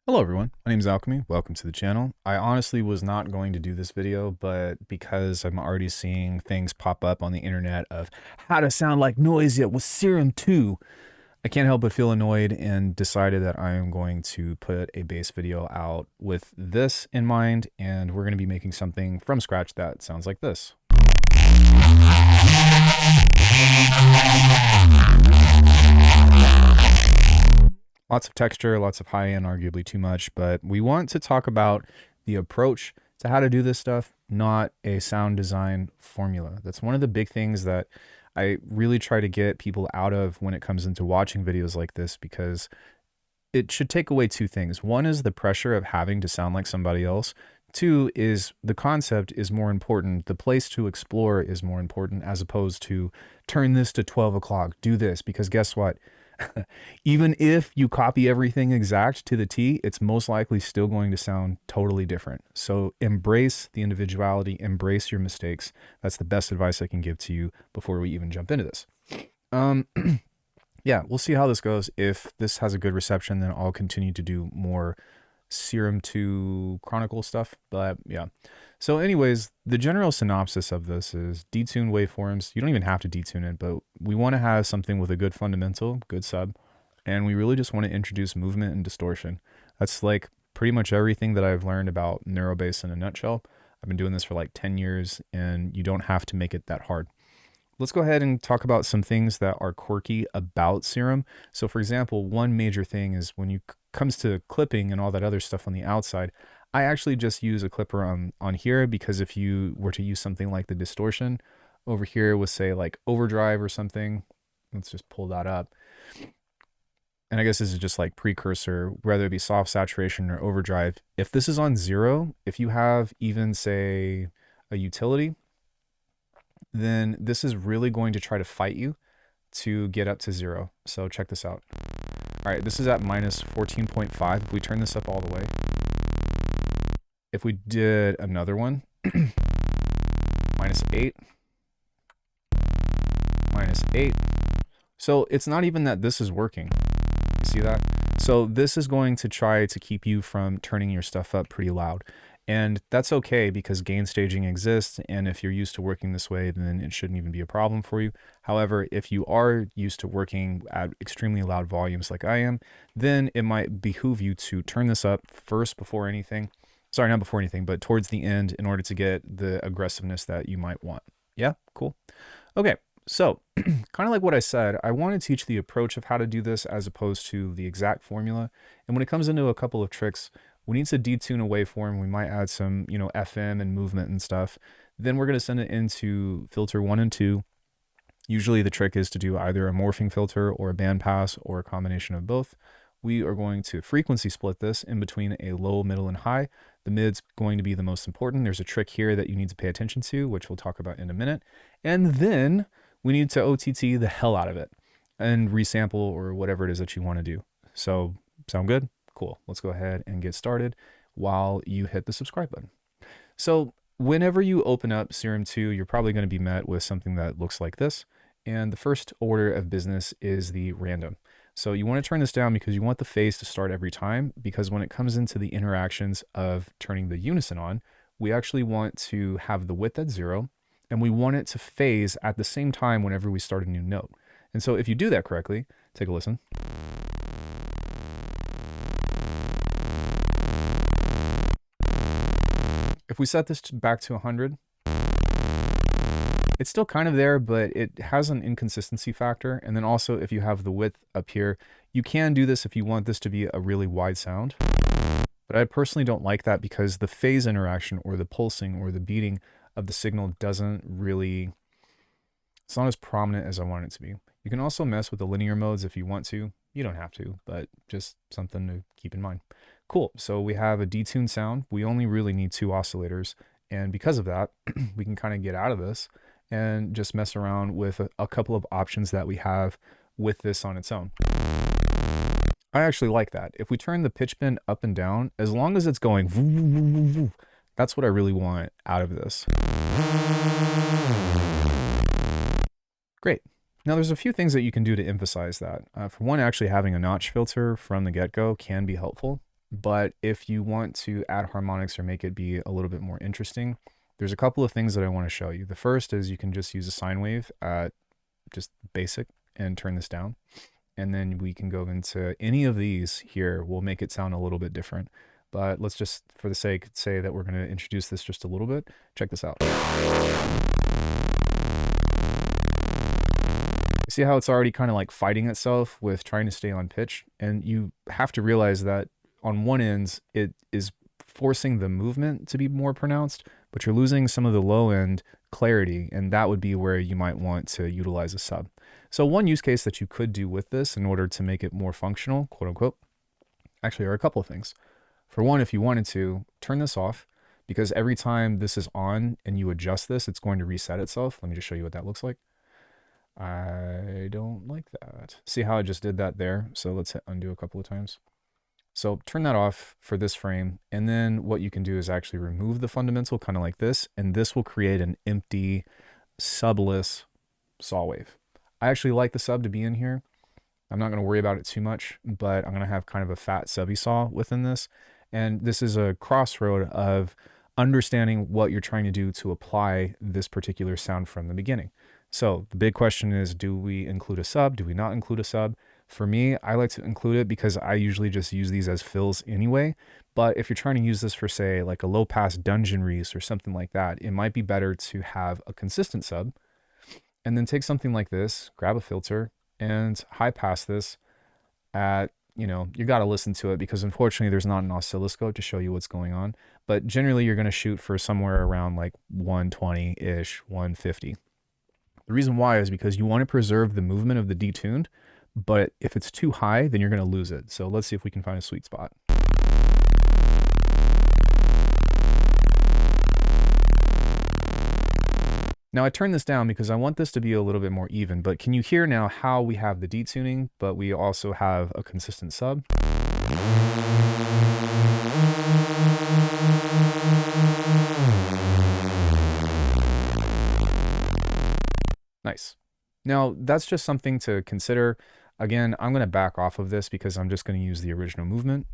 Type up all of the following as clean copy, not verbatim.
Hello everyone, my name is Alckemy. Welcome to the channel. I honestly was not going to do this video, but because I'm already seeing things pop up on the internet of how to sound like Noisia with Serum 2, I can't help but feel annoyed and decided that I am going to put a base video out with this in mind, and we're going to be making something from scratch that sounds like this. Lots of texture, lots of high end, arguably too much, but we want to talk about the approach to how to do this stuff, not a sound design formula. That's one of the big things that I really try to get people out of when it comes into watching videos like this, because it should take away two things. One is the pressure of having to sound like somebody else. Two is the concept is more important. The place to explore is more important, as opposed to turn this to 12 o'clock, do this, because guess what? Even if you copy everything exact to the T, it's most likely still going to sound totally different. So embrace the individuality, embrace your mistakes. That's the best advice I can give to you before we even jump into this. Yeah, we'll see how this goes. If this has a good reception, then I'll continue to do more Serum 2 Chronicles stuff. But yeah. So anyways, the general synopsis of this is detune waveforms. You don't even have to detune it, but we want to have something with a good fundamental, good sub, and we really just want to introduce movement and distortion. That's like pretty much everything that I've learned about Neuro bass in a nutshell. I've been doing this for like 10 years, and you don't have to make it that hard. Let's go ahead and talk about some things that are quirky about Serum. So for example, one major thing is when you comes to clipping and all that other stuff on the outside, I actually just use a clipper on here, because if you were to use something like the distortion over here with, say, like overdrive or something, let's just pull that up. And I guess this is just like precursor, whether it be soft saturation or overdrive. If this is on 0, if you have even, say, a utility, then this is really going to try to fight you to get up to 0. So check this out. All right, this is at minus 14.5. If we turn this up all the way, if we did another one, minus 8, minus 8. So it's not even that this is working. You see that? So this is going to try to keep you from turning your stuff up pretty loud. And that's okay, because gain staging exists, and if you're used to working this way, then it shouldn't even be a problem for you. However, if you are used to working at extremely loud volumes like I am, then it might behoove you to turn this up first before anything. Sorry, not before anything, but towards the end, in order to get the aggressiveness that you might want. Yeah, cool. Okay, so kind of like what I said, I want to teach the approach of how to do this as opposed to the exact formula. And when it comes into a couple of tricks, we need to detune a waveform. We might add some, FM and movement and stuff. Then we're going to send it into filter 1 and 2. Usually the trick is to do either a morphing filter or a bandpass or a combination of both. We are going to frequency split this in between a low, middle, and high. The mid's going to be the most important. There's a trick here that you need to pay attention to, which we'll talk about in a minute. And then we need to OTT the hell out of it and resample or whatever it is that you want to do. So, sound good? Cool. Let's go ahead and get started while you hit the subscribe button. So whenever you open up Serum 2, you're probably going to be met with something that looks like this. And the first order of business is the random. So you want to turn this down because you want the phase to start every time, because when it comes into the interactions of turning the unison on, we actually want to have the width at 0, and we want it to phase at the same time whenever we start a new note. And so if you do that correctly, take a listen. If we set this back to 100, it's still kind of there, but it has an inconsistency factor. And then also, if you have the width up here, you can do this if you want this to be a really wide sound. But I personally don't like that, because the phase interaction or the pulsing or the beating of the signal doesn't really, it's not as prominent as I want it to be. You can also mess with the linear modes if you want to. You don't have to, but just something to keep in mind. Cool, so we have a detuned sound. We only really need 2 oscillators, and because of that, we can kind of get out of this and just mess around with a couple of options that we have with this on its own. I actually like that. If we turn the pitch bend up and down, as long as it's going voo, voo, voo, voo, voo, that's what I really want out of this. Great. Now there's a few things that you can do to emphasize that. For one, actually having a notch filter from the get-go can be helpful. But if you want to add harmonics or make it be a little bit more interesting, there's a couple of things that I want to show you. The first is you can just use a sine wave at just basic and turn this down. And then we can go into any of these here. We'll make it sound a little bit different. But let's just, for the sake, say that we're going to introduce this just a little bit. Check this out. You see how it's already kind of like fighting itself with trying to stay on pitch? And you have to realize that on one end, it is forcing the movement to be more pronounced, but you're losing some of the low end clarity, and that would be where you might want to utilize a sub. So one use case that you could do with this in order to make it more functional, quote unquote, actually are a couple of things. For one, if you wanted to, turn this off, because every time this is on and you adjust this, it's going to reset itself. Let me just show you what that looks like. I don't like that. See how I just did that there? So let's hit undo a couple of times. So turn that off for this frame. And then what you can do is actually remove the fundamental, kind of like this. And this will create an empty, subless saw wave. I actually like the sub to be in here. I'm not going to worry about it too much, but I'm going to have kind of a fat subby saw within this. And this is a crossroad of understanding what you're trying to do to apply this particular sound from the beginning. So the big question is, do we include a sub? Do we not include a sub? For me, I like to include it because I usually just use these as fills anyway. But if you're trying to use this for, say, like a low pass dungeon reese or something like that, it might be better to have a consistent sub and then take something like this, grab a filter and high pass this at, you got to listen to it because unfortunately there's not an oscilloscope to show you what's going on. But generally you're going to shoot for somewhere around like 120-ish, 150. The reason why is because you want to preserve the movement of the detuned, but if it's too high, then you're going to lose it. So let's see if we can find a sweet spot. Now I turn this down because I want this to be a little bit more even, but can you hear now how we have the detuning, but we also have a consistent sub? Nice. Now that's just something to consider. Again, I'm going to back off of this because I'm just going to use the original movement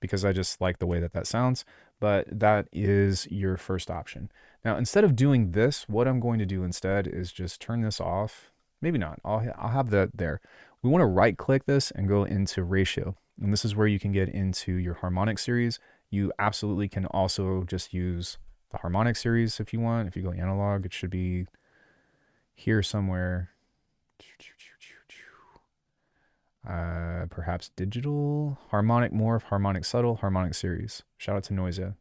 because I just like the way that sounds, but that is your first option. Now, instead of doing this, what I'm going to do instead is just turn this off. Maybe not. I'll have that there. We want to right click this and go into ratio. And this is where you can get into your harmonic series. You absolutely can also just use the harmonic series if you want. If you go analog, it should be here somewhere. Perhaps digital, harmonic morph, harmonic subtle, harmonic series. Shout out to Noisia.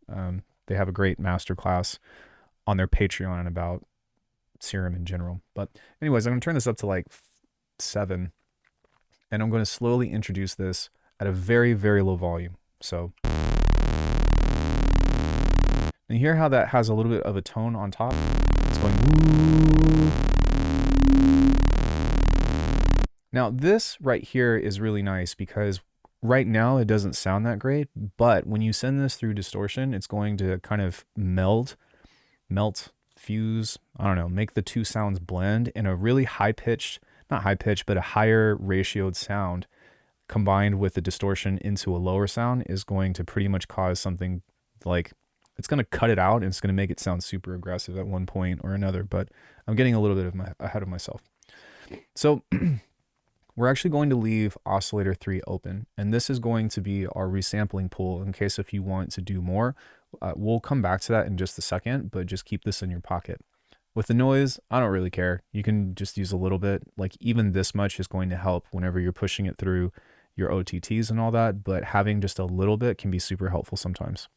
They have a great masterclass on their Patreon about Serum in general. But anyways, I'm going to turn this up to like 7, and I'm going to slowly introduce this at a very, very low volume. So, and you hear how that has a little bit of a tone on top? It's going woo. Now this right here is really nice because right now it doesn't sound that great, but when you send this through distortion, it's going to kind of melt, fuse, I don't know, make the two sounds blend in a really high-pitched, not high-pitched, but a higher ratioed sound combined with the distortion into a lower sound is going to pretty much cause something like, it's going to cut it out and it's going to make it sound super aggressive at one point or another, but I'm getting a little bit ahead of myself. So we're actually going to leave oscillator 3 open, and this is going to be our resampling pool in case if you want to do more. We'll come back to that in just a second, but just keep this in your pocket. With the noise, I don't really care. You can just use a little bit, like even this much is going to help whenever you're pushing it through your OTTs and all that, but having just a little bit can be super helpful sometimes.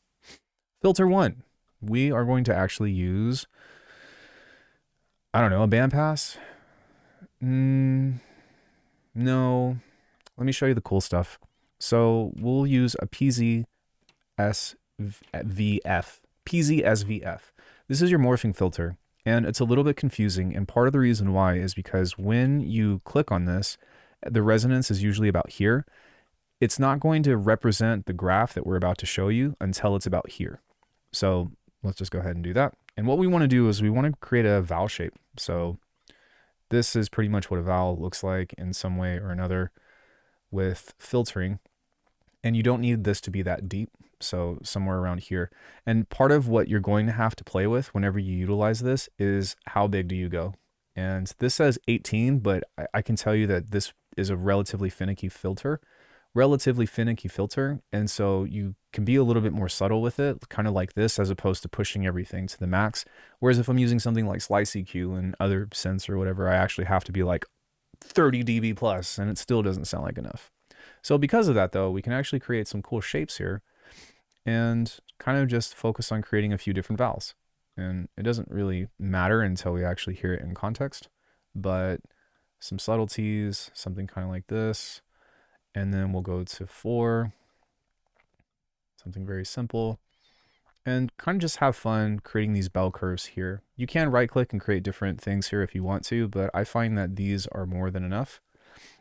Filter 1, we are going to actually use, I don't know, a bandpass? No, let me show you the cool stuff. So we'll use a PZSVF. PZSVF. This is your morphing filter, and it's a little bit confusing, and part of the reason why is because when you click on this, the resonance is usually about here. It's not going to represent the graph that we're about to show you until it's about here. So let's just go ahead and do that. And what we want to do is we want to create a vowel shape. So this is pretty much what a vowel looks like in some way or another. with filtering, and you don't need this to be that deep. So somewhere around here. And part of what you're going to have to play with whenever you utilize this is how big do you go? And this says 18, but I can tell you that this is a relatively finicky filter. And so you can be a little bit more subtle with it, kind of like this, as opposed to pushing everything to the max. Whereas if I'm using something like Slice EQ and other synths or whatever, I actually have to be like 30 dB plus, and it still doesn't sound like enough. So because of that, though, we can actually create some cool shapes here and kind of just focus on creating a few different vowels. And it doesn't really matter until we actually hear it in context, but some subtleties, something kind of like this. And then we'll go to 4, something very simple, and kind of just have fun creating these bell curves here. You can right click and create different things here if you want to, but I find that these are more than enough,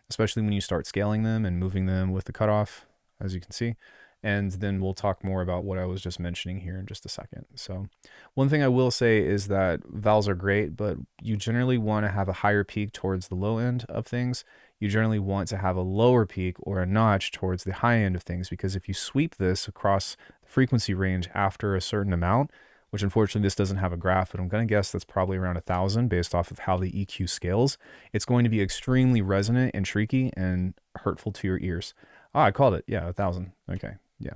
especially when you start scaling them and moving them with the cutoff, as you can see. And then we'll talk more about what I was just mentioning here in just a second. So one thing I will say is that vowels are great, but you generally want to have a higher peak towards the low end of things. You generally want to have a lower peak or a notch towards the high end of things, because if you sweep this across the frequency range after a certain amount, which unfortunately this doesn't have a graph, but I'm going to guess that's probably around 1,000 based off of how the EQ scales, it's going to be extremely resonant and shrieky and hurtful to your ears. Ah, I called it. Yeah, 1,000. Okay. Yeah.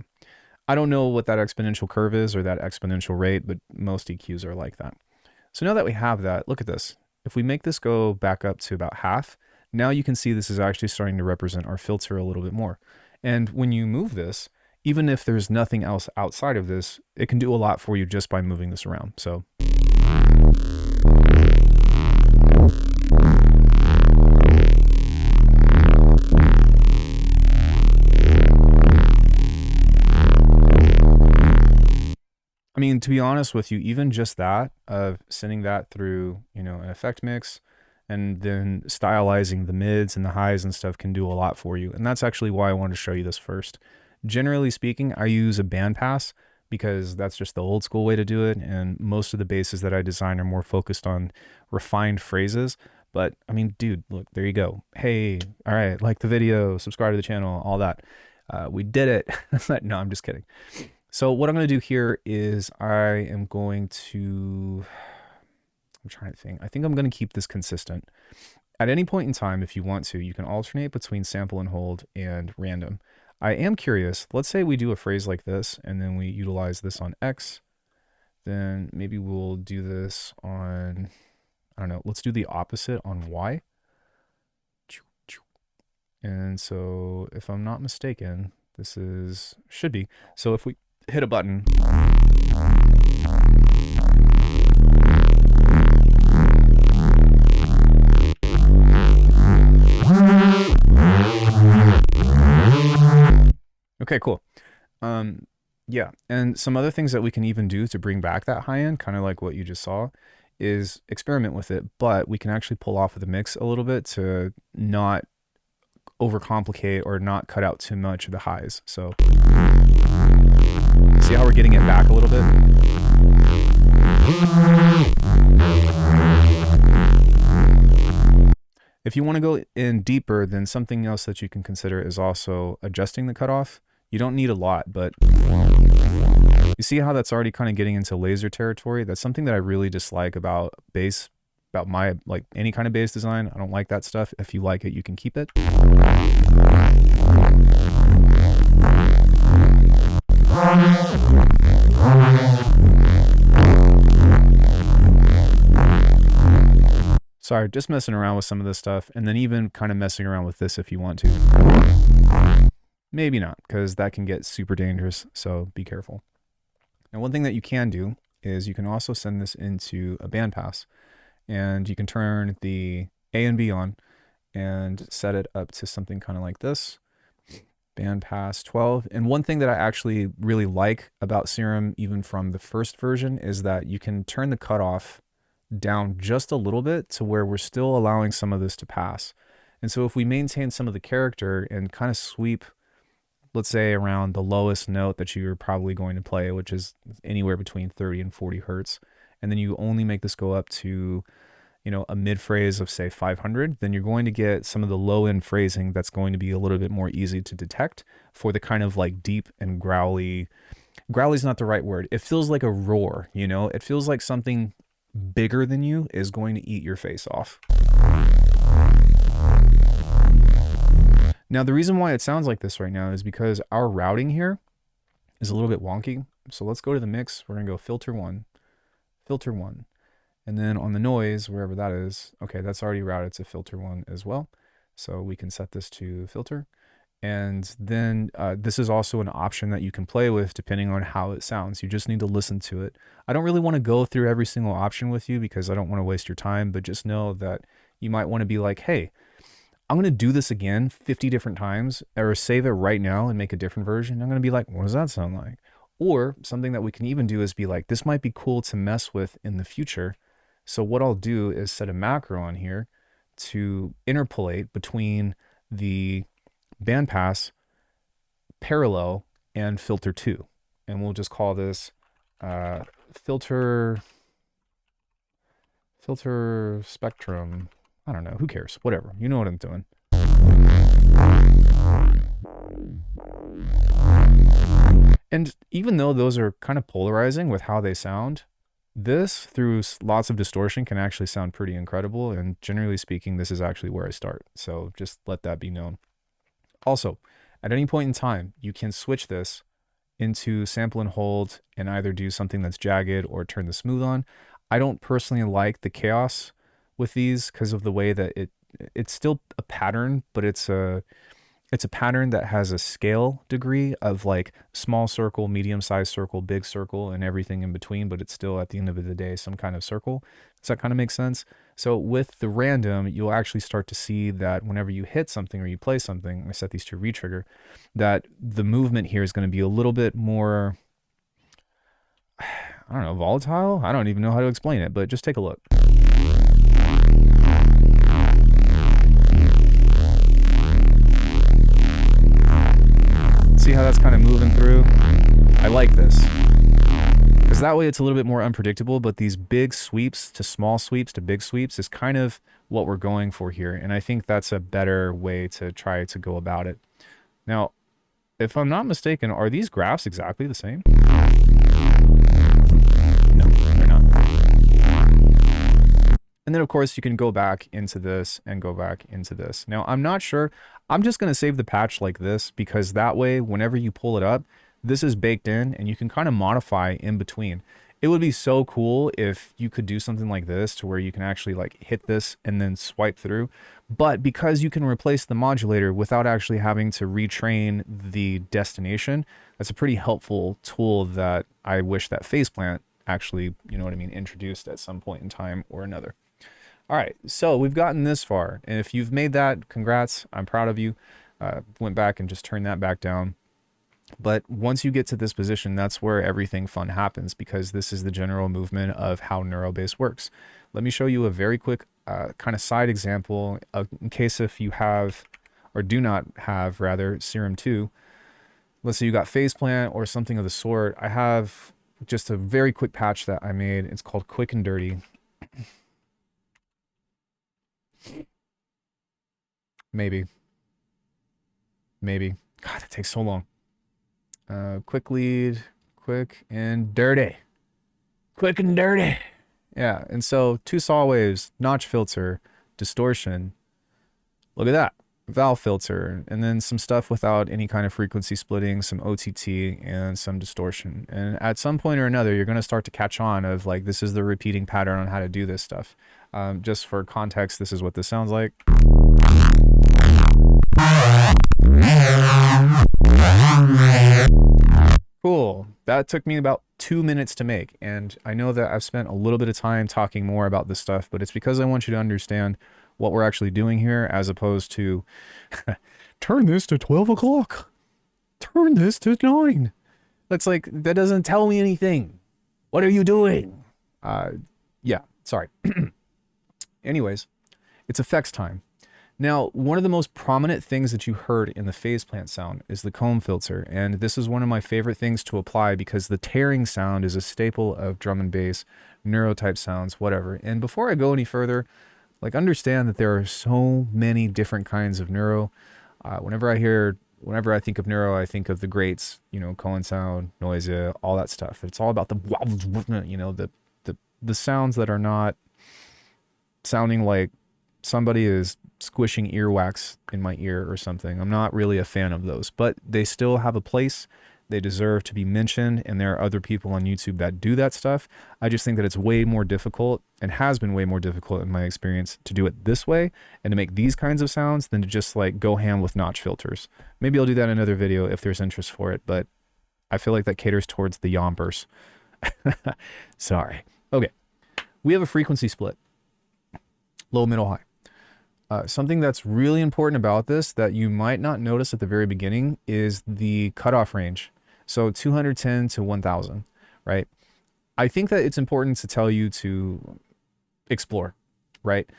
I don't know what that exponential curve is or that exponential rate, but most EQs are like that. So now that we have that, look at this. If we make this go back up to about half, now you can see this is actually starting to represent our filter a little bit more. And when you move this, even if there's nothing else outside of this, it can do a lot for you just by moving this around. So I mean, to be honest with you, even just that of sending that through, an effect mix and then stylizing the mids and the highs and stuff can do a lot for you. And that's actually why I wanted to show you this first. Generally speaking, I use a bandpass because that's just the old school way to do it. And most of the basses that I design are more focused on refined phrases. But I mean, dude, look, there you go. Hey, all right, like the video, subscribe to the channel, all that. We did it. No, I'm just kidding. So what I'm going to do here is I'm trying to think. I think I'm going to keep this consistent. At any point in time, if you want to, you can alternate between sample and hold and random. I am curious. Let's say we do a phrase like this, and then we utilize this on X. Then maybe we'll do this on, I don't know, let's do the opposite on Y. And so if I'm not mistaken, this should be. So if we hit a button. Okay, cool. Yeah, and some other things that we can even do to bring back that high end, kind of like what you just saw, is experiment with it, but we can actually pull off of the mix a little bit to not overcomplicate or not cut out too much of the highs. So see how we're getting it back a little bit? If you want to go in deeper, then something else that you can consider is also adjusting the cutoff. You don't need a lot, but you see how that's already kind of getting into laser territory? That's something that I really dislike about bass, about my, like any kind of bass design. I don't like that stuff. If you like it, you can keep it. Sorry, just messing around with some of this stuff, and then even kind of messing around with this if you want to. Maybe not, because that can get super dangerous, so be careful. Now, one thing that you can do is you can also send this into a bandpass, and you can turn the A and B on and set it up to something kind of like this. Bandpass 12. And one thing that I actually really like about Serum, even from the first version, is that you can turn the cutoff down just a little bit to where we're still allowing some of this to pass. And so if we maintain some of the character and kind of sweep, let's say around the lowest note that you're probably going to play, which is anywhere between 30 and 40 hertz, and then you only make this go up to, you know, a mid phrase of say 500, then you're going to get some of the low end phrasing that's going to be a little bit more easy to detect for the kind of like deep and growly. Growly's not the right word. It feels like a roar, you know? It feels like something bigger than you is going to eat your face off. Now, the reason why it sounds like this right now is because our routing here is a little bit wonky. So let's go to the mix. We're going to go filter one. And then on the noise, wherever that is, okay, that's already routed to filter 1 as well. So we can set this to filter. And then this is also an option that you can play with depending on how it sounds. You just need to listen to it. I don't really want to go through every single option with you because I don't want to waste your time, but just know that you might want to be like, hey, I'm going to do this again 50 different times, or save it right now and make a different version. I'm going to be like, what does that sound like? Or something that we can even do is be like, this might be cool to mess with in the future. So what I'll do is set a macro on here to interpolate between the bandpass, parallel, and filter 2. And we'll just call this filter spectrum. I don't know, who cares? Whatever, you know what I'm doing. And even though those are kind of polarizing with how they sound, this, through lots of distortion, can actually sound pretty incredible. And generally speaking, this is actually where I start. So just let that be known. Also, at any point in time, you can switch this into sample and hold and either do something that's jagged or turn the smooth on. I don't personally like the chaos with these because of the way that it's still a pattern, but it's a pattern that has a scale degree of like small circle, medium-sized circle, big circle, and everything in between, but it's still at the end of the day some kind of circle. Does that kind of make sense? So with the random, you'll actually start to see that whenever you hit something or you play something, I set these to retrigger, that the movement here is going to be a little bit more, I don't know, volatile? I don't even know how to explain it, but just take a look. See how that's kind of moving through? I like this. Because that way it's a little bit more unpredictable, but these big sweeps to small sweeps to big sweeps is kind of what we're going for here. And I think that's a better way to try to go about it. Now, if I'm not mistaken, are these graphs exactly the same? No, they're not. And then of course you can go back into this and go back into this. Now, I'm not sure. I'm just going to save the patch like this because that way, whenever you pull it up, this is baked in and you can kind of modify in between. It would be so cool if you could do something like this to where you can actually like hit this and then swipe through. But because you can replace the modulator without actually having to retrain the destination, that's a pretty helpful tool that I wish that Faceplant actually, you know what I mean, introduced at some point in time or another. All right, so we've gotten this far. And if you've made that, congrats, I'm proud of you. Went back and just turned that back down. But once you get to this position, that's where everything fun happens because this is the general movement of how NeuroBase works. Let me show you a very quick kind of side example in case if you have, or do not have rather, Serum 2. Let's say you got Faceplant or something of the sort. I have just a very quick patch that I made. It's called Quick and Dirty. Maybe. God, that takes so long. Quick lead, quick and dirty. Quick and dirty. Yeah, and so 2 saw waves, notch filter, distortion. Look at that. Valve filter, and then some stuff without any kind of frequency splitting, some OTT, and some distortion. And at some point or another, you're going to start to catch on of like, this is the repeating pattern on how to do this stuff. Just for context, this is what this sounds like. Cool. That took me about 2 minutes to make, and I know that I've spent a little bit of time talking more about this stuff, but it's because I want you to understand what we're actually doing here, as opposed to turn this to 12 o'clock, turn this to 9. That's like, that doesn't tell me anything. What are you doing? Yeah, sorry. Anyways, it's effects time. Now, one of the most prominent things that you heard in the phase plant sound is the comb filter, and this is one of my favorite things to apply because the tearing sound is a staple of drum and bass, neuro type sounds, whatever. And before I go any further, like understand that there are so many different kinds of neuro. Whenever I think of neuro, I think of the greats, you know, Cohen sound, Noisia, all that stuff. It's all about the, you know, the sounds that are not sounding like somebody is squishing earwax in my ear or something. I'm not really a fan of those, but they still have a place. They deserve to be mentioned, and there are other people on YouTube that do that stuff. I just think that it's way more difficult, and has been way more difficult in my experience, to do it this way and to make these kinds of sounds than to just like go ham with notch filters. Maybe I'll do that in another video if there's interest for it, but I feel like that caters towards the yompers. Sorry. Okay. We have a frequency split. Low, middle, high. Something that's really important about this that you might not notice at the very beginning is the cutoff range. So 210 to 1000, right? I think that it's important to tell you to explore, right?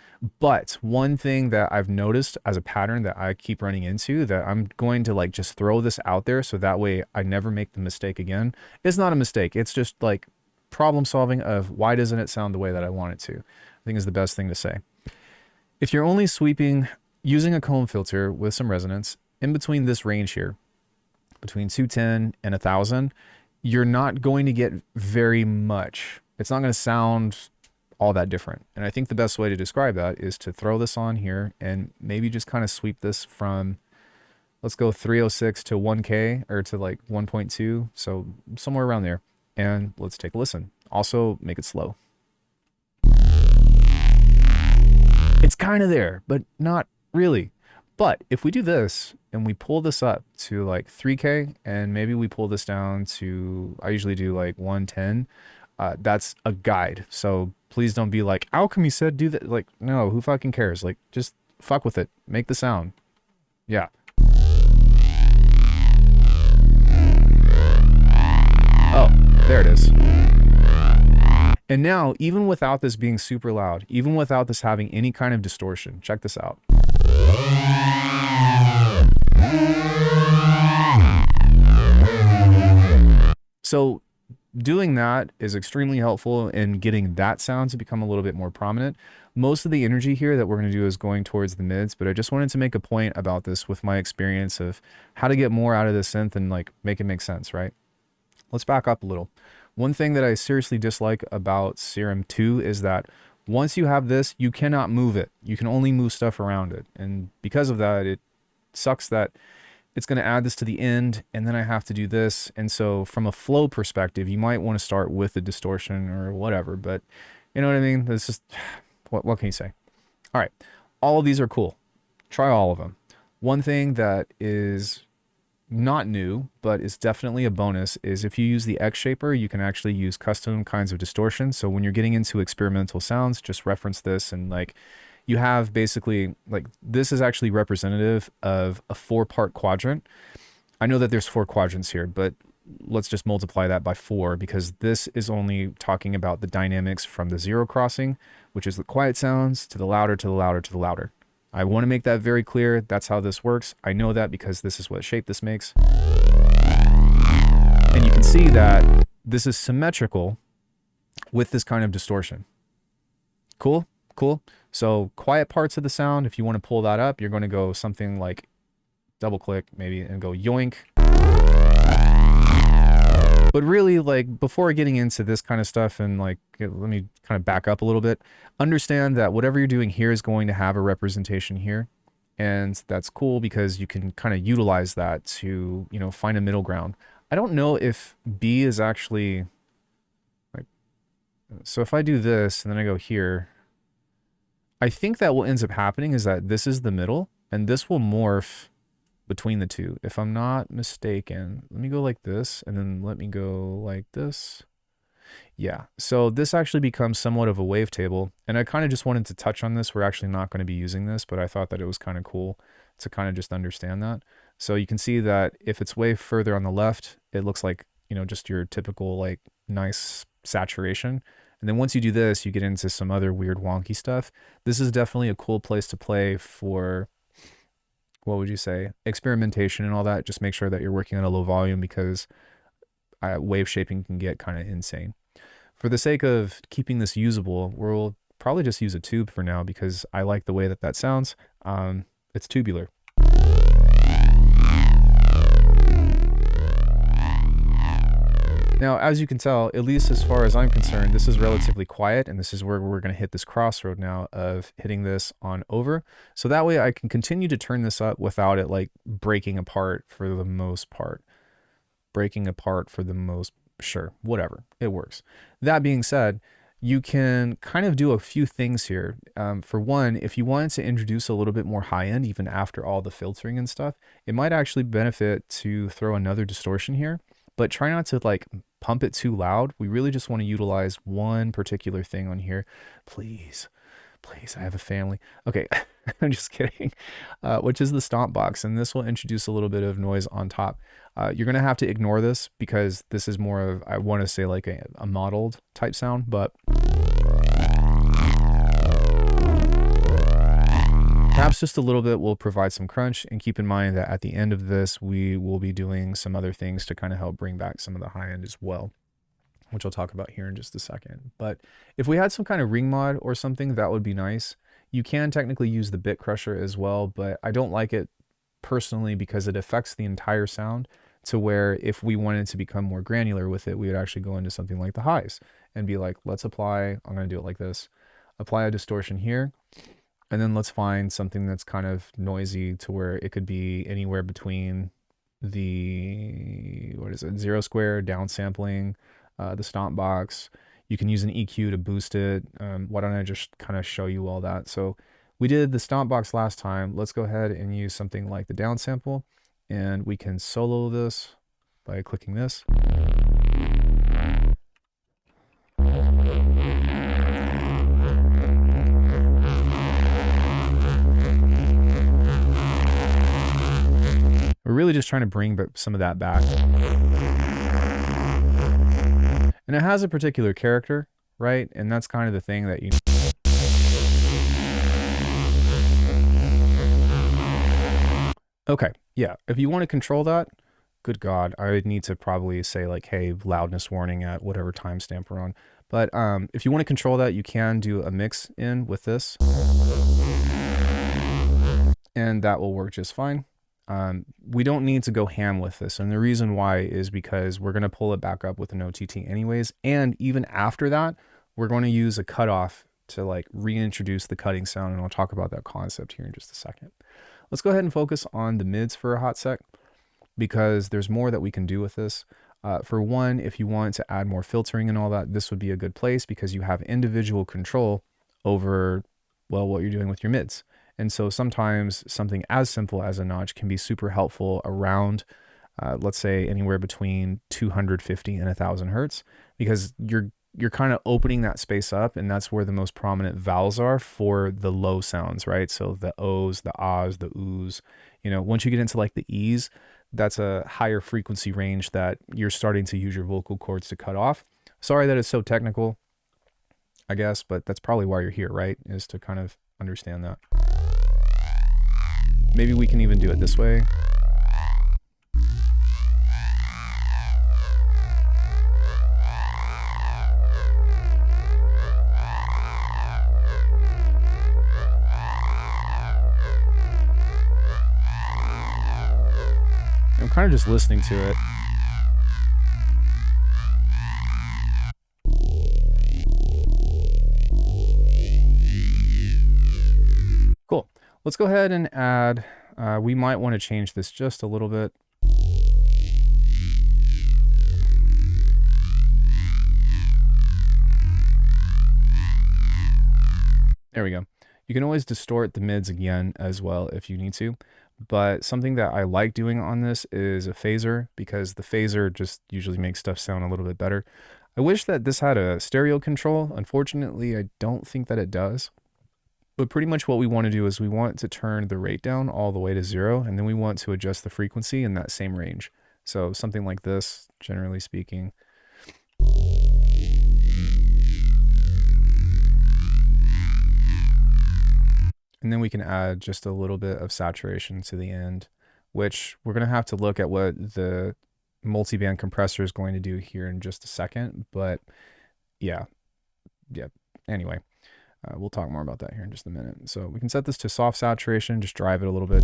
But one thing that I've noticed as a pattern that I keep running into, that I'm going to like just throw this out there so that way I never make the mistake again. It's not a mistake. It's just like problem solving of why doesn't it sound the way that I want it to, I think is the best thing to say. If you're only sweeping using a comb filter with some resonance in between this range here, between 210 and 1000, you're not going to get very much. It's not going to sound all that different. And I think the best way to describe that is to throw this on here and maybe just kind of sweep this from, let's go 306 to 1K or to like 1.2. So somewhere around there. And let's take a listen. Also make it slow. It's kind of there, but not really. But if we do this and we pull this up to like 3K and maybe we pull this down to, I usually do like 110, that's a guide. So please don't be like, Alckemy said do that. Like, no, who fucking cares? Like, just fuck with it. Make the sound. Yeah. Oh, there it is. And now, even without this being super loud, even without this having any kind of distortion, check this out. So doing that is extremely helpful in getting that sound to become a little bit more prominent. Most of the energy here that we're going to do is going towards the mids, but I just wanted to make a point about this with my experience of how to get more out of the synth and like make it make sense, right? Let's back up a little. One thing that I seriously dislike about Serum 2 is that once you have this, you cannot move it. You can only move stuff around it. And because of that, it sucks that it's going to add this to the end, and then I have to do this. And so from a flow perspective, you might want to start with the distortion or whatever, but you know what I mean? This is, what can you say? All right. All of these are cool. Try all of them. One thing that is not new, but it's definitely a bonus, is if you use the X Shaper, you can actually use custom kinds of distortion. So when you're getting into experimental sounds, just reference this, and like you have basically like, this is actually representative of a 4-part quadrant. I know that there's 4 quadrants here, but let's just multiply that by 4 because this is only talking about the dynamics from the zero crossing, which is the quiet sounds, to the louder, to the louder, to the louder. I want to make that very clear. That's how this works. I know that because this is what shape this makes. And you can see that this is symmetrical with this kind of distortion. Cool? Cool. So quiet parts of the sound, if you want to pull that up, you're going to go something like double click maybe and go yoink. But really, like, before getting into this kind of stuff, and like, let me kind of back up a little bit, understand that whatever you're doing here is going to have a representation here. And that's cool because you can kind of utilize that to, you know, find a middle ground. I don't know if B is actually like, so if I do this and then I go here, I think that what ends up happening is that this is the middle and this will morph between the two, if I'm not mistaken. Let me go like this, and then let me go like this. Yeah, so this actually becomes somewhat of a wavetable, and I kind of just wanted to touch on this. We're actually not going to be using this, but I thought that it was kind of cool to kind of just understand that. So you can see that if it's way further on the left, it looks like, you know, just your typical like nice saturation. And then once you do this, you get into some other weird wonky stuff. This is definitely a cool place to play for, what would you say, experimentation and all that. Just make sure that you're working on a low volume because wave shaping can get kind of insane. For the sake of keeping this usable, we'll probably just use a tube for now because I like the way that that sounds. It's tubular. Now, as you can tell, at least as far as I'm concerned, this is relatively quiet, and this is where we're going to hit this crossroad now of hitting this on over. So that way I can continue to turn this up without it like breaking apart for the most part. Sure, whatever, it works. That being said, you can kind of do a few things here. For one, if you wanted to introduce a little bit more high end, even after all the filtering and stuff, it might actually benefit to throw another distortion here, but try not to like pump it too loud. We really just want to utilize one particular thing on here. Please, I have a family. Okay, I'm just kidding. Which is the stomp box, and this will introduce a little bit of noise on top. You're gonna have to ignore this because this is more of, I want to say like a modeled type sound, but perhaps just a little bit will provide some crunch. And keep in mind that at the end of this, we will be doing some other things to kind of help bring back some of the high end as well, which I'll talk about here in just a second. But if we had some kind of ring mod or something, that would be nice. You can technically use the bit crusher as well, but I don't like it personally because it affects the entire sound, to where if we wanted to become more granular with it, we would actually go into something like the highs and be like, let's apply, I'm going to do it like this, apply a distortion here. And then let's find something that's kind of noisy to where it could be anywhere between the, what is it, zero square, downsampling, the stomp box. You can use an EQ to boost it. Why don't I just kind of show you all that? So we did the stomp box last time. Let's go ahead and use something like the downsample, and we can solo this by clicking this. We're really just trying to bring some of that back. And it has a particular character, right? And that's kind of the thing that you... Okay, yeah, if you want to control that, good God, I would need to probably say like, hey, loudness warning at whatever timestamp we're on. But if you want to control that, you can do a mix in with this. And that will work just fine. We don't need to go ham with this. And the reason why is because we're going to pull it back up with an OTT anyways. And even after that, we're going to use a cutoff to like reintroduce the cutting sound. And I'll talk about that concept here in just a second. Let's go ahead and focus on the mids for a hot sec, because there's more that we can do with this. For one, if you want to add more filtering and all that, this would be a good place because you have individual control over, well, what you're doing with your mids. And so sometimes something as simple as a notch can be super helpful around, let's say anywhere between 250 and 1000 hertz, because you're kind of opening that space up, and that's where the most prominent vowels are for the low sounds, right? So the O's, the A's, the Oo's, you know, once you get into like the E's, that's a higher frequency range that you're starting to use your vocal cords to cut off. Sorry that it's so technical, I guess, but that's probably why you're here, right? Is to kind of understand that. Maybe we can even do it this way. I'm kind of just listening to it. Cool. Let's go ahead and add, we might want to change this just a little bit. There we go. You can always distort the mids again as well if you need to. But something that I like doing on this is a phaser, because the phaser just usually makes stuff sound a little bit better. I wish that this had a stereo control. Unfortunately, I don't think that it does. But pretty much what we want to do is we want to turn the rate down all the way to 0, and then we want to adjust the frequency in that same range. So something like this, generally speaking. And then we can add just a little bit of saturation to the end, which we're going to have to look at what the multiband compressor is going to do here in just a second. But yeah. Anyway, we'll talk more about that here in just a minute. So we can set this to soft saturation, just drive it a little bit.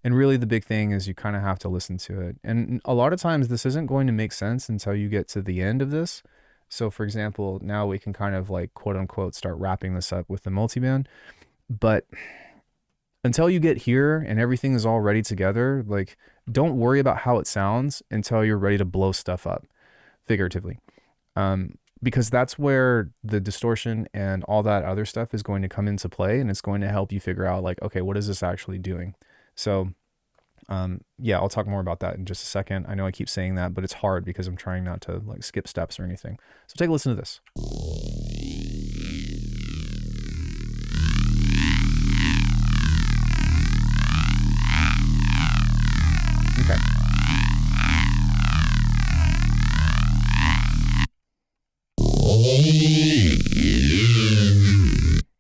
And really the big thing is you kind of have to listen to it. And a lot of times this isn't going to make sense until you get to the end of this. So for example, now we can kind of like quote unquote start wrapping this up with the multiband. But until you get here and everything is all ready together, like don't worry about how it sounds until you're ready to blow stuff up, figuratively. Because that's where the distortion and all that other stuff is going to come into play, and it's going to help you figure out like, okay, what is this actually doing? So yeah, I'll talk more about that in just a second. I know I keep saying that, but it's hard because I'm trying not to like skip steps or anything. So take a listen to this. Okay.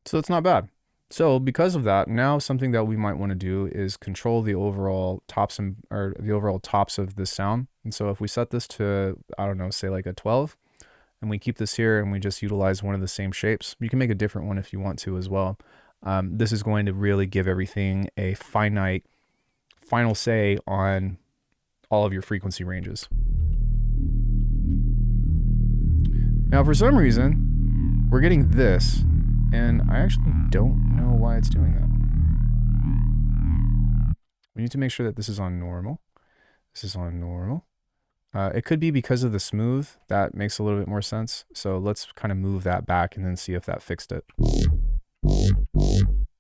So it's not bad. So because of that, now something that we might want to do is control the overall tops of this sound. And so if we set this to, I don't know, say like a 12, and we keep this here and we just utilize one of the same shapes, you can make a different one if you want to as well. This is going to really give everything a final say on all of your frequency ranges. Now, for some reason, we're getting this, and I actually don't know why it's doing that. We need to make sure that this is on normal. This is on normal. It could be because of the smooth. That makes a little bit more sense. So let's kind of move that back and then see if that fixed it.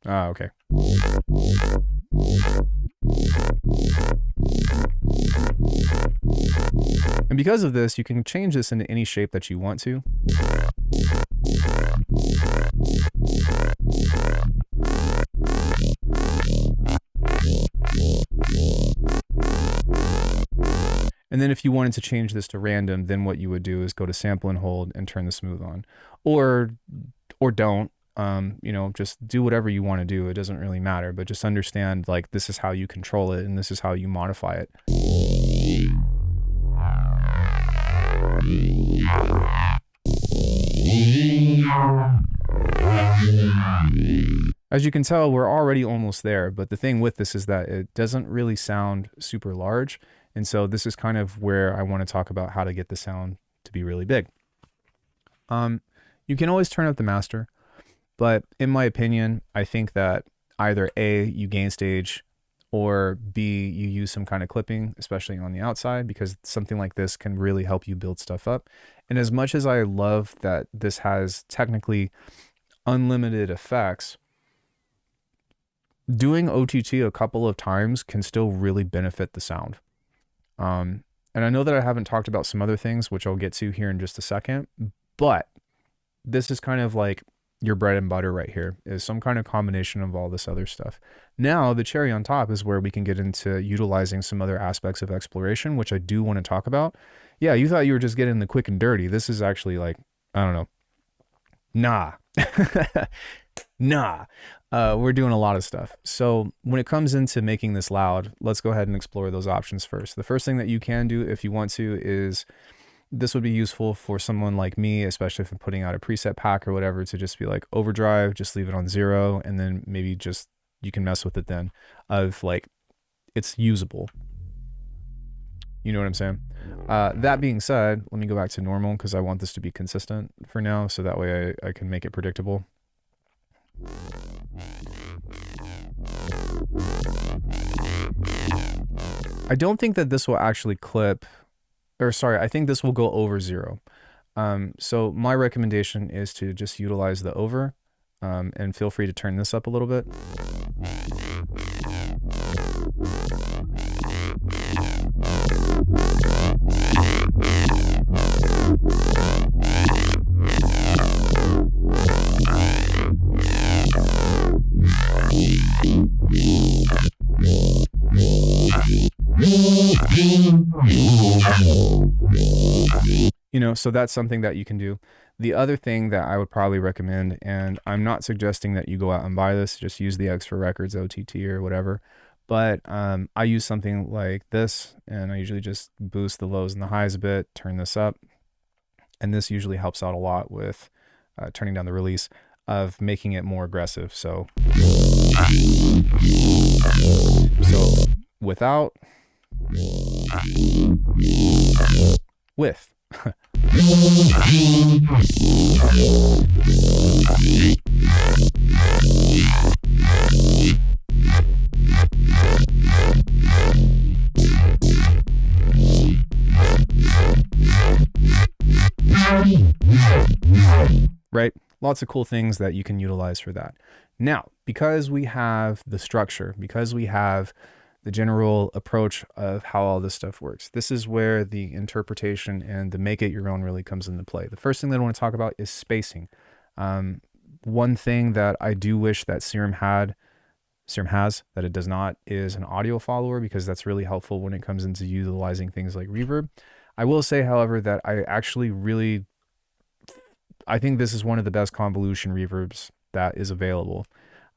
Ah, okay. And because of this, you can change this into any shape that you want to. And then if you wanted to change this to random, then what you would do is go to sample and hold and turn the smooth on. Or don't. You know, just do whatever you want to do. It doesn't really matter, but just understand like this is how you control it and this is how you modify it. As you can tell, we're already almost there, but the thing with this is that it doesn't really sound super large. And so this is kind of where I want to talk about how to get the sound to be really big. You can always turn up the master. But in my opinion, I think that either A, you gain stage, or B, you use some kind of clipping, especially on the outside, because something like this can really help you build stuff up. And as much as I love that this has technically unlimited effects, doing OTT a couple of times can still really benefit the sound. And I know that I haven't talked about some other things, which I'll get to here in just a second, but this is kind of like your bread and butter right here, is some kind of combination of all this other stuff. Now, the cherry on top is where we can get into utilizing some other aspects of exploration, which I do want to talk about. Yeah, you thought you were just getting the quick and dirty. This is actually like, I don't know. Nah. Nah. We're doing a lot of stuff. So when it comes into making this loud, let's go ahead and explore those options first. The first thing that you can do if you want to is, this would be useful for someone like me, especially if I'm putting out a preset pack or whatever, to just be like overdrive, just leave it on 0, and then maybe just, you can mess with it then, of like, it's usable. You know what I'm saying? That being said, let me go back to normal because I want this to be consistent for now, so that way I can make it predictable. I don't think that this will actually clip, or sorry, I think this will go over 0. So my recommendation is to just utilize the over, and feel free to turn this up a little bit. You know, so that's something that you can do. The other thing that I would probably recommend, and I'm not suggesting that you go out and buy this, just use the Extra Records OTT or whatever, but I use something like this, and I usually just boost the lows and the highs a bit, turn this up, and this usually helps out a lot with turning down the release of making it more aggressive. So without, with. Right? Lots of cool things that you can utilize for that. Now, because we have the structure, because we have the general approach of how all this stuff works, this is where the interpretation and the make it your own really comes into play. The first thing that I want to talk about is spacing. One thing that I do wish that Serum has, that it does not, is an audio follower, because that's really helpful when it comes into utilizing things like reverb. I will say, however, that I think this is one of the best convolution reverbs that is available.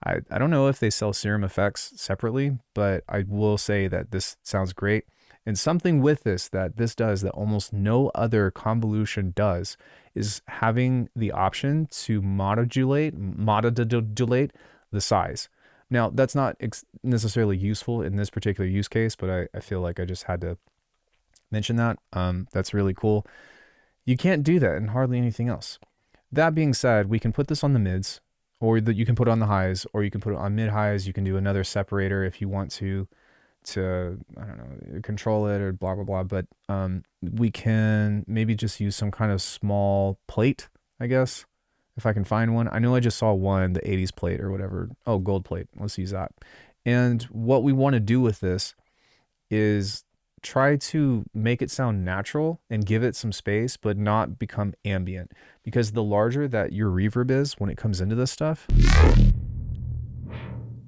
I don't know if they sell Serum effects separately, but I will say that this sounds great. And something with this that this does that almost no other convolution does is having the option to modulate the size. Now, that's not necessarily useful in this particular use case, but I feel like I just had to mention that. That's really cool. You can't do that in hardly anything else. That being said, we can put this on the mids, or you can put it on the highs, or you can put it on mid highs. You can do another separator if you want to I don't know, control it or blah blah blah. But we can maybe just use some kind of small plate, I guess, if I can find one. I know I just saw one, the 80s plate or whatever. Oh, gold plate. Let's use that. And what we want to do with this is try to make it sound natural and give it some space, but not become ambient. Because the larger that your reverb is when it comes into this stuff,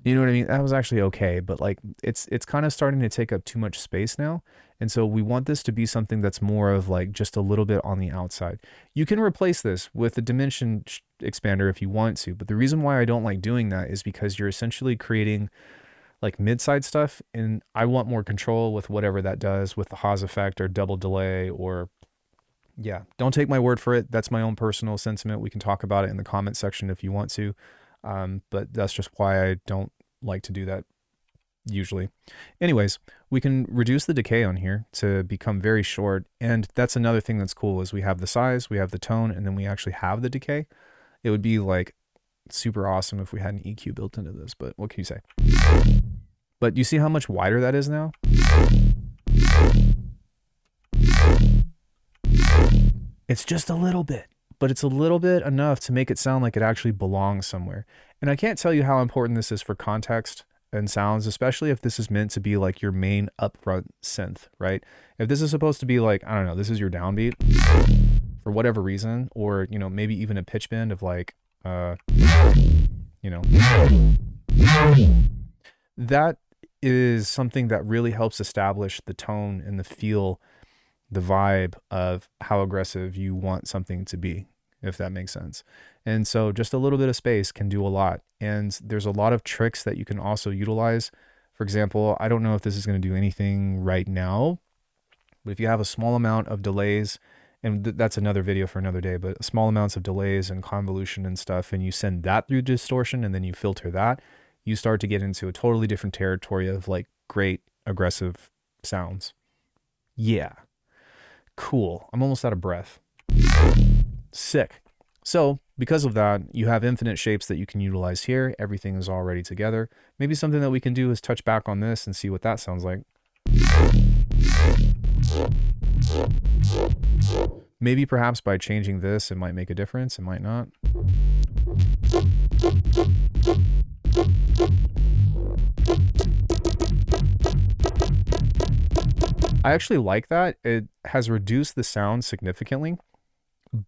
you know what I mean? That was actually okay, but like it's kind of starting to take up too much space now. And so we want this to be something that's more of like just a little bit on the outside. You can replace this with a dimension expander if you want to, but the reason why I don't like doing that is because you're essentially creating like mid-side stuff, and I want more control with whatever that does with the Haas effect or double delay, or yeah, don't take my word for it. That's my own personal sentiment. We can talk about it in the comment section if you want to, but that's just why I don't like to do that usually. Anyways, we can reduce the decay on here to become very short, and that's another thing that's cool is we have the size, we have the tone, and then we actually have the decay. It would be like super awesome if we had an EQ built into this, but what can you say? But you see how much wider that is now? It's just a little bit, but it's a little bit enough to make it sound like it actually belongs somewhere. And I can't tell you how important this is for context and sounds, especially if this is meant to be like your main upfront synth, right? If this is supposed to be like, I don't know, this is your downbeat for whatever reason, or, you know, maybe even a pitch bend of like, you know, that is something that really helps establish the tone and the feel, the vibe of how aggressive you want something to be, if that makes sense. And so just a little bit of space can do a lot. And there's a lot of tricks that you can also utilize. For example, I don't know if this is going to do anything right now, but if you have a small amount of delays, and that's another video for another day, but small amounts of delays and convolution and stuff, and you send that through distortion and then you filter that, you start to get into a totally different territory of like great aggressive sounds. Yeah. Cool. I'm almost out of breath. Sick. So because of that, you have infinite shapes that you can utilize here. Everything is already together. Maybe something that we can do is touch back on this and see what that sounds like. Maybe perhaps by changing this, it might make a difference. It might not. I actually like that. It has reduced the sound significantly,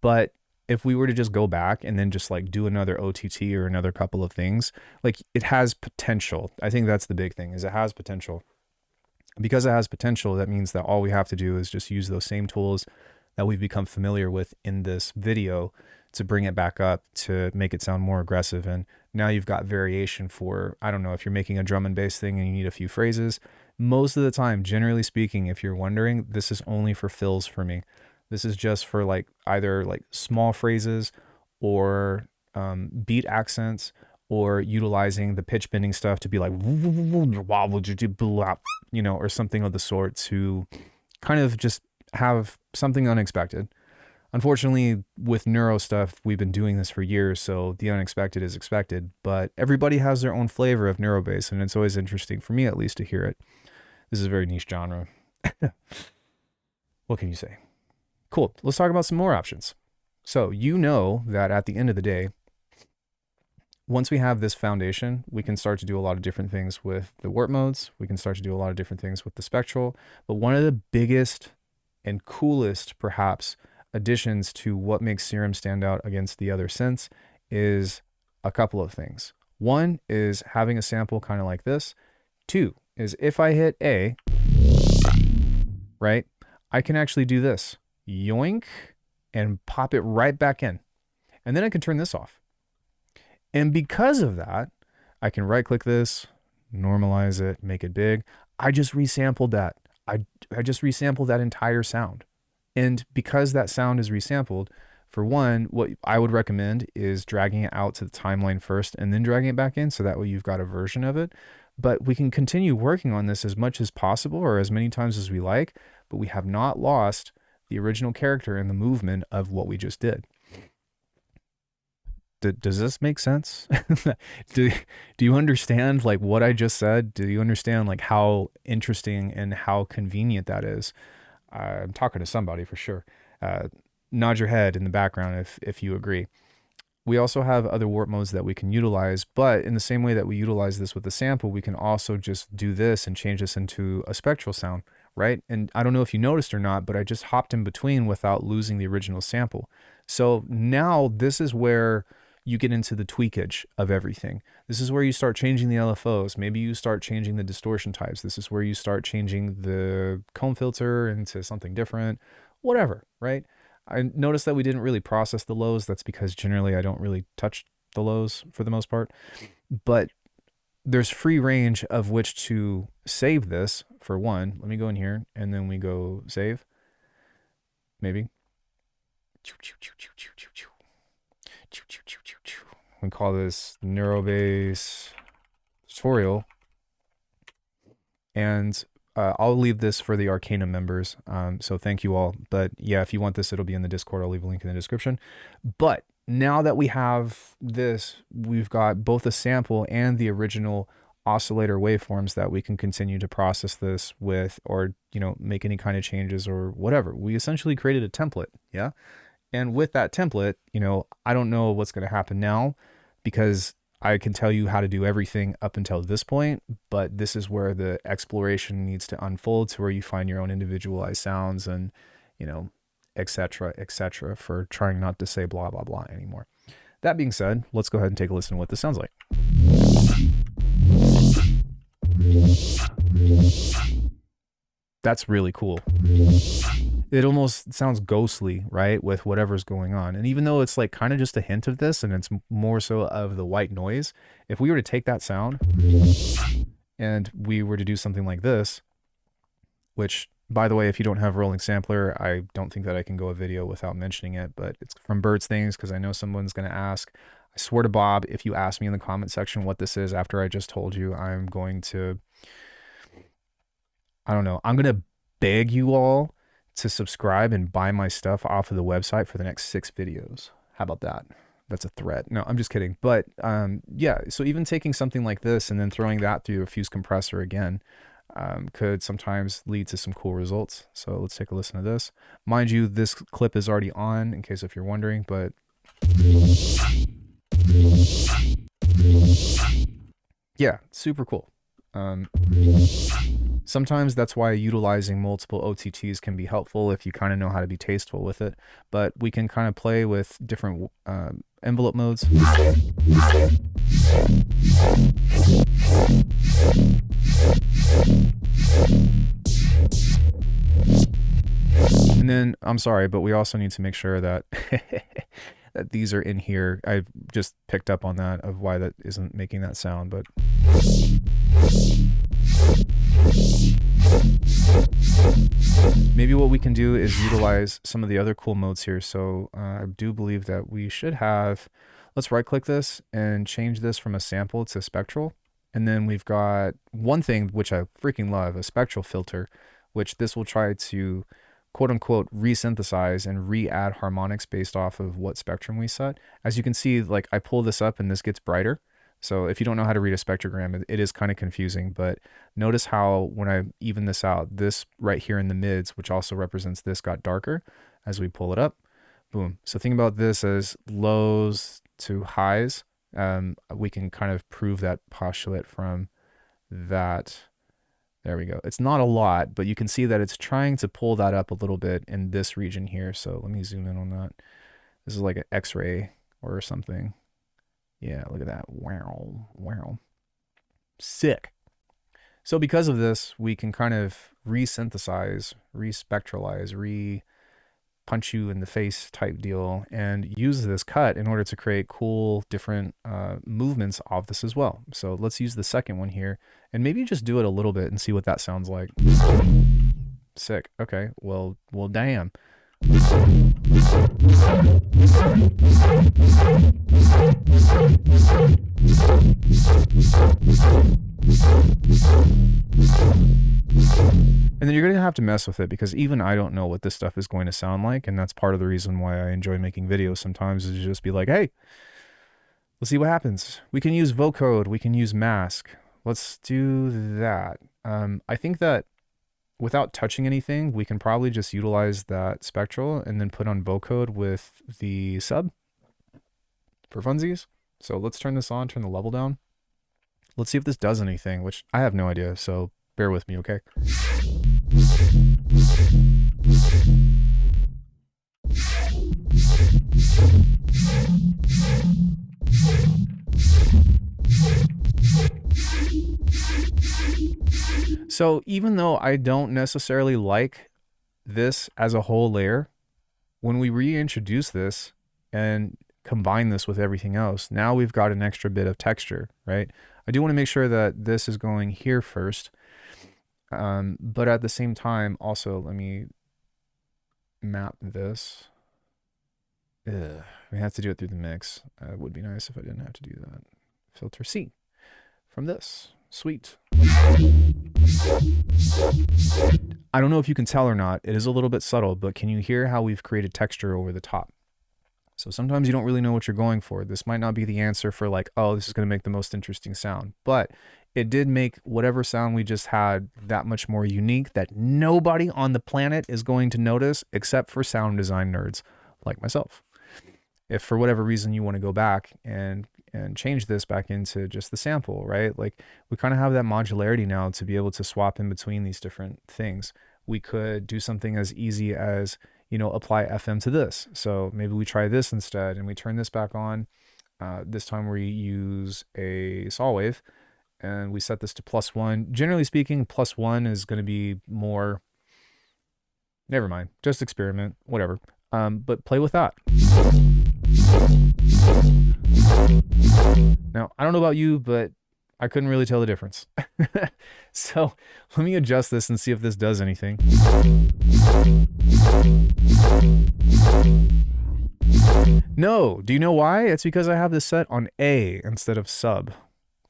but if we were to just go back and then just like do another OTT or another couple of things, like it has potential. I think that's the big thing, is it has potential. Because it has potential, that means that all we have to do is just use those same tools that we've become familiar with in this video to bring it back up to make it sound more aggressive. And now you've got variation for, I don't know, if you're making a drum and bass thing and you need a few phrases. Most of the time, generally speaking, if you're wondering, this is only for fills for me. This is just for like either like small phrases or beat accents, or utilizing the pitch bending stuff to be like, you know, or something of the sort, to kind of just have something unexpected. Unfortunately, with neuro stuff, we've been doing this for years, so the unexpected is expected, but everybody has their own flavor of neuro bass, and it's always interesting, for me at least, to hear it. This is a very niche genre. What can you say? Cool. Let's talk about some more options. So you know that at the end of the day, once we have this foundation, we can start to do a lot of different things with the warp modes. We can start to do a lot of different things with the spectral. But one of the biggest and coolest, perhaps, additions to what makes Serum stand out against the other synths is a couple of things. One is having a sample kind of like this. Two is if I hit A, right, I can actually do this. Yoink, and pop it right back in. And then I can turn this off. And because of that, I can right click this, normalize it, make it big. I just resampled that. I just resampled that entire sound. And because that sound is resampled, for one, what I would recommend is dragging it out to the timeline first and then dragging it back in, so that way you've got a version of it. But we can continue working on this as much as possible, or as many times as we like, but we have not lost the original character and the movement of what we just did. Does this make sense? do you understand like what I just said? Do you understand like how interesting and how convenient that is? I'm talking to somebody for sure. Nod your head in the background if you agree. We also have other warp modes that we can utilize, but in the same way that we utilize this with the sample, we can also just do this and change this into a spectral sound, right? And I don't know if you noticed or not, but I just hopped in between without losing the original sample. So now this is where you get into the tweakage of everything. This is where you start changing the LFOs. Maybe you start changing the distortion types. This is where you start changing the comb filter into something different, whatever, right? I noticed that we didn't really process the lows. That's because generally I don't really touch the lows for the most part, but there's free range of which to save this. For one, let me go in here and then we go save, maybe. We call this Neurobase tutorial, and I'll leave this for the ARCANUM members, so thank you all. But yeah, if you want this, it'll be in the Discord. I'll leave a link in the description. But now that we have this, we've got both a sample and the original oscillator waveforms that we can continue to process this with, or, you know, make any kind of changes or whatever. We essentially created a template, yeah? And with that template, you know, I don't know what's going to happen now, because I can tell you how to do everything up until this point, but this is where the exploration needs to unfold, to where you find your own individualized sounds and, you know, et cetera, for trying not to say blah, blah, blah anymore. That being said, let's go ahead and take a listen to what this sounds like. That's really cool. It almost sounds ghostly, right, with whatever's going on. And even though it's like kind of just a hint of this, and it's more so of the white noise, if we were to take that sound and we were to do something like this, which, by the way, if you don't have rolling sampler, I don't think that I can go a video without mentioning it, but it's from Birds Things, because I know someone's going to ask. I swear to Bob, if you ask me in the comment section what this is after I just told you, I'm going to, I don't know, I'm going to beg you all to subscribe and buy my stuff off of the website for the next 6 videos. How about that? That's a threat. No, I'm just kidding. But yeah, so even taking something like this and then throwing that through a fuse compressor again could sometimes lead to some cool results. So let's take a listen to this. Mind you, this clip is already on, in case if you're wondering, but yeah, super cool. Sometimes that's why utilizing multiple OTTs can be helpful if you kind of know how to be tasteful with it, but we can kind of play with different envelope modes. And And then, I'm sorry, but we also need to make sure that that these are in here. I've just picked up on that, of why that isn't making that sound, but maybe what we can do is utilize some of the other cool modes here. So I do believe that we should have, let's right click this and change this from a sample to spectral. And then we've got one thing which I freaking love, a spectral filter, which this will try to quote unquote resynthesize and re-add harmonics based off of what spectrum we set. As you can see, like I pull this up and this gets brighter. So if you don't know how to read a spectrogram, it is kind of confusing, but notice how when I even this out, this right here in the mids, which also represents this, got darker as we pull it up. Boom. So think about this as lows to highs. We can kind of prove that postulate from that. There we go. It's not a lot, but you can see that it's trying to pull that up a little bit in this region here. So let me zoom in on that. This is like an X-ray or something. Yeah, look at that. Wow, wow. Sick. So because of this, we can kind of resynthesize, respectralize, punch you in the face type deal, and use this cut in order to create cool different movements of this as well. So let's use the second one here and maybe just do it a little bit and see what that sounds like. Sick. Okay, well damn. And then you're going to have to mess with it, because even I don't know what this stuff is going to sound like, and that's part of the reason why I enjoy making videos sometimes, is just be like, hey, let's see what happens. We can use vocode, we can use mask. Let's do that. I think that without touching anything, we can probably just utilize that spectral and then put on vocode with the sub for funsies. So let's turn this on, turn the level down. Let's see if this does anything, which I have no idea, so bear with me, okay? So even though I don't necessarily like this as a whole layer, when we reintroduce this and combine this with everything else, now we've got an extra bit of texture, right? I do want to make sure that this is going here first, but at the same time, also, let me map this. We have to do it through the mix. It would be nice if I didn't have to do that. Filter C from this. Sweet. I don't know if you can tell or not. It is a little bit subtle, but can you hear how we've created texture over the top? So sometimes you don't really know what you're going for. This might not be the answer for like, oh, this is going to make the most interesting sound, but it did make whatever sound we just had that much more unique, that nobody on the planet is going to notice except for sound design nerds like myself. If for whatever reason you want to go back and change this back into just the sample, right? Like we kind of have that modularity now to be able to swap in between these different things. We could do something as easy as, you know, apply FM to this. So maybe we try this instead and we turn this back on. This time we use a saw wave and we set this to +1. Generally speaking, +1 is going to be more, never mind, just experiment, whatever. But play with that. Now, I don't know about you, but I couldn't really tell the difference. So let me adjust this and see if this does anything. No, do you know why? It's because I have this set on A instead of sub.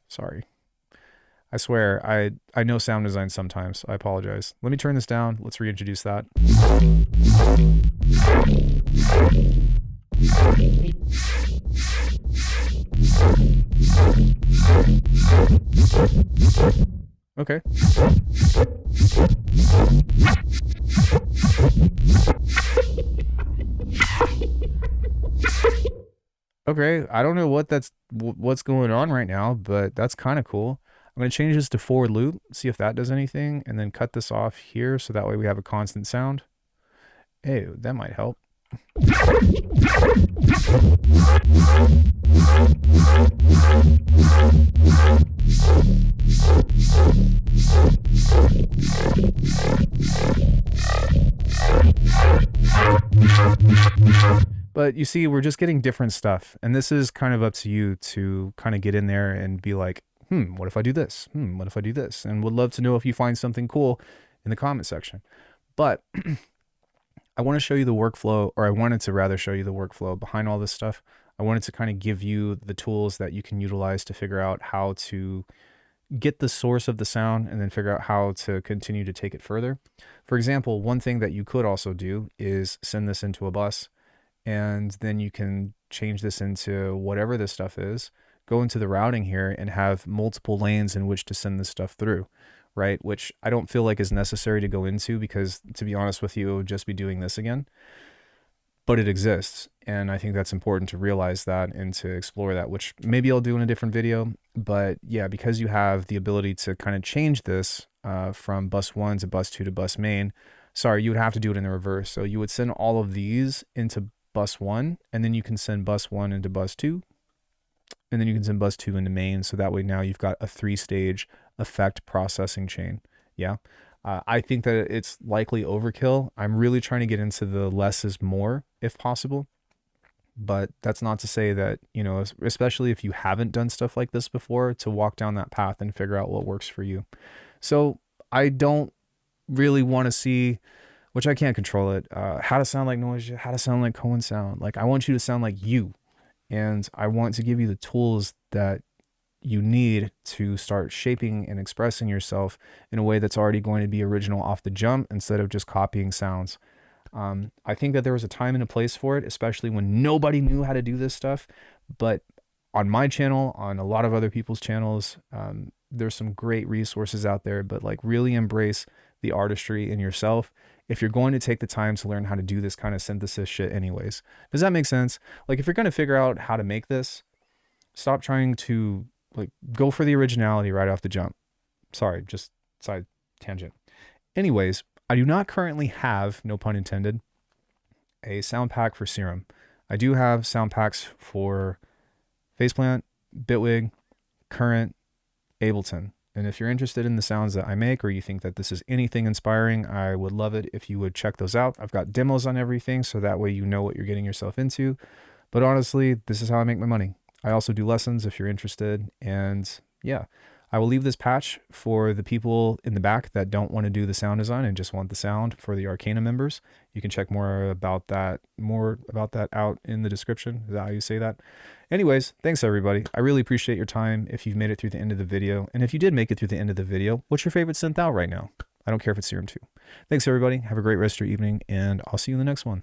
Sorry. I swear, I know sound design sometimes. I apologize. Let me turn this down. Let's reintroduce that. Okay. Okay, I don't know what's going on right now, but that's kind of cool. I'm going to change this to forward loop, see if that does anything, and then cut this off here so that way we have a constant sound. Hey, that might help. But you see, we're just getting different stuff. And this is kind of up to you to kind of get in there and be like, what if I do this? What if I do this? And would love to know if you find something cool in the comment section. But I want to show you the workflow, or I wanted to rather show you the workflow behind all this stuff. I wanted to kind of give you the tools that you can utilize to figure out how to get the source of the sound and then figure out how to continue to take it further. For example, one thing that you could also do is send this into a bus, and then you can change this into whatever this stuff is, go into the routing here and have multiple lanes in which to send this stuff through, right? Which I don't feel like is necessary to go into, because to be honest with you, it would just be doing this again. But it exists, and I think that's important to realize that and to explore that, which maybe I'll do in a different video. But yeah, because you have the ability to kind of change this from bus 1 to bus 2 to bus main, sorry, you would have to do it in the reverse. So you would send all of these into bus 1, and then you can send bus 1 into bus 2, and then you can send bus 2 into main. So that way now you've got a 3-stage effect processing chain. Yeah. I think that it's likely overkill. I'm really trying to get into the less is more if possible. But that's not to say that, you know, especially if you haven't done stuff like this before, to walk down that path and figure out what works for you. So I don't really want to see, which I can't control it, how to sound like Noisia, how to sound like Cohen sound. Like, I want you to sound like you. And I want to give you the tools that you need to start shaping and expressing yourself in a way that's already going to be original off the jump instead of just copying sounds. I think that there was a time and a place for it, especially when nobody knew how to do this stuff. But on my channel, on a lot of other people's channels, there's some great resources out there. But like, really embrace the artistry in yourself if you're going to take the time to learn how to do this kind of synthesis shit anyways. Does that make sense? Like, if you're going to figure out how to make this, stop trying to like go for the originality right off the jump. Sorry, just side tangent. Anyways, I do not currently have, no pun intended, a sound pack for Serum. I do have sound packs for Faceplant, Bitwig, Current, Ableton. And if you're interested in the sounds that I make, or you think that this is anything inspiring, I would love it if you would check those out. I've got demos on everything, so that way you know what you're getting yourself into. But honestly, this is how I make my money. I also do lessons if you're interested. And yeah, I will leave this patch for the people in the back that don't want to do the sound design and just want the sound for the ARCANUM members. You can check more about that out in the description. Is that how you say that? Anyways, thanks everybody. I really appreciate your time if you've made it through the end of the video. And if you did make it through the end of the video, what's your favorite synth out right now? I don't care if it's Serum 2. Thanks everybody. Have a great rest of your evening, and I'll see you in the next one.